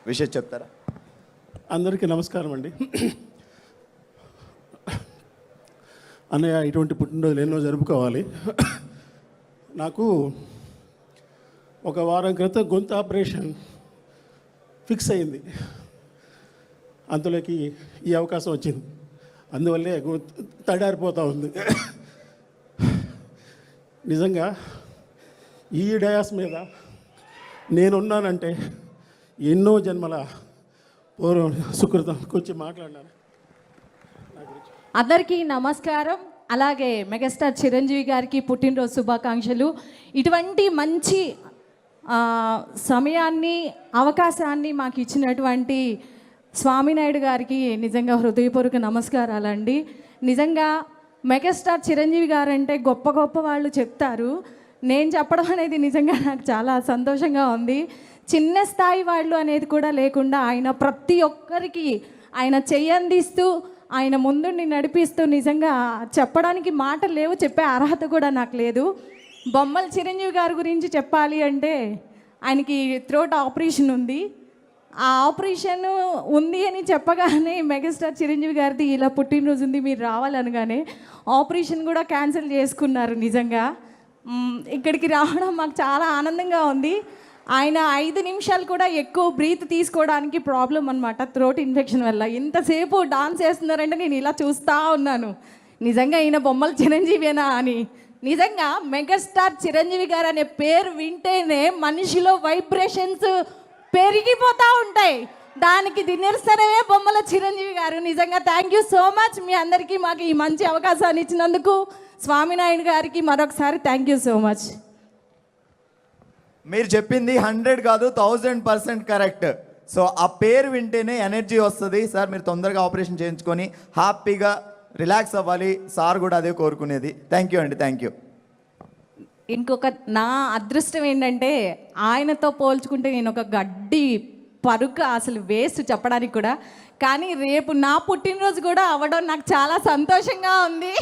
విషయం చెప్తారా? అందరికీ నమస్కారం అండి. అన్నయ్య, ఇటువంటి పుట్టినరోజులు ఎన్నో జరుపుకోవాలి. నాకు ఒక వారం క్రితం గొంతు ఆపరేషన్ ఫిక్స్ అయింది. అందులోకి ఈ అవకాశం వచ్చింది. అందువల్లే గొంతు తడారిపోతూ ఉంది. నిజంగా ఈ డయాస్ మీద నేనున్నానంటే ఎన్నో జన్మల పూర్వం సుకృతం. కొంచెం మాట్లాడినాను. అందరికీ నమస్కారం. అలాగే మెగాస్టార్ చిరంజీవి గారికి పుట్టినరోజు శుభాకాంక్షలు. ఇటువంటి మంచి సమయాన్ని, అవకాశాన్ని మాకు ఇచ్చినటువంటి స్వామినాయుడు గారికి నిజంగా హృదయపూర్వక నమస్కారాలండి. నిజంగా మెగాస్టార్ చిరంజీవి గారు అంటే గొప్ప గొప్ప వాళ్ళు చెప్తారు. నేను చెప్పడం అనేది నిజంగా నాకు చాలా సంతోషంగా ఉంది. చిన్న స్థాయి వాళ్ళు అనేది కూడా లేకుండా ఆయన ప్రతి ఒక్కరికి ఆయన చెయ్యందిస్తూ, ఆయన ముందుండి నడిపిస్తూ, నిజంగా చెప్పడానికి మాటలు లేవు, చెప్పే అర్హత కూడా నాకు లేదు. బొమ్మల చిరంజీవి గారి గురించి చెప్పాలి అంటే ఆయనకి థ్రోట్ ఆపరేషన్ ఉంది. ఆ ఆపరేషన్ ఉంది అని చెప్పగానే మెగాస్టార్ చిరంజీవి గారిది ఇలా పుట్టినరోజు ఉంది, మీరు రావాలనగానే ఆపరేషన్ కూడా క్యాన్సిల్ చేసుకున్నారు. నిజంగా ఇక్కడికి రావడం మాకు చాలా ఆనందంగా ఉంది. ఆయన 5 నిమిషాలు కూడా ఎక్కువ బ్రీత్ తీసుకోవడానికి ప్రాబ్లం అనమాట, థ్రోట్ ఇన్ఫెక్షన్ వల్ల. ఇంతసేపు డాన్స్ చేస్తున్నారంటే నేను ఇలా చూస్తూ ఉన్నాను, నిజంగా ఈయన బొమ్మల చిరంజీవేనా అని. నిజంగా మెగాస్టార్ చిరంజీవి గారు అనే పేరు వింటేనే మనిషిలో వైబ్రేషన్స్ పెరిగిపోతూ ఉంటాయి. దానికి నిరసనమే బొమ్మల చిరంజీవి గారు. నిజంగా థ్యాంక్ యూ సో మచ్. మీ అందరికీ మాకు ఈ మంచి అవకాశాన్ని ఇచ్చినందుకు స్వామినాయుడు గారికి మరొకసారి థ్యాంక్ యూ సో మచ్. మీరు చెప్పింది 100 కాదు 1000% కరెక్ట్. సో ఆ పేరు వింటేనే ఎనర్జీ వస్తుంది. సార్, మీరు తొందరగా ఆపరేషన్ చేయించుకొని హ్యాపీగా రిలాక్స్ అవ్వాలి. సార్ కూడా అదే కోరుకునేది. థ్యాంక్ యూ అండి, థ్యాంక్ యూ. ఇంకొక నా అదృష్టం ఏంటంటే ఆయనతో పోల్చుకుంటే నేను ఒక గడ్డి పరుక, అసలు వేస్ట్ చెప్పడానికి కూడా. కానీ రేపు నా పుట్టినరోజు కూడా అవ్వడం నాకు చాలా సంతోషంగా ఉంది.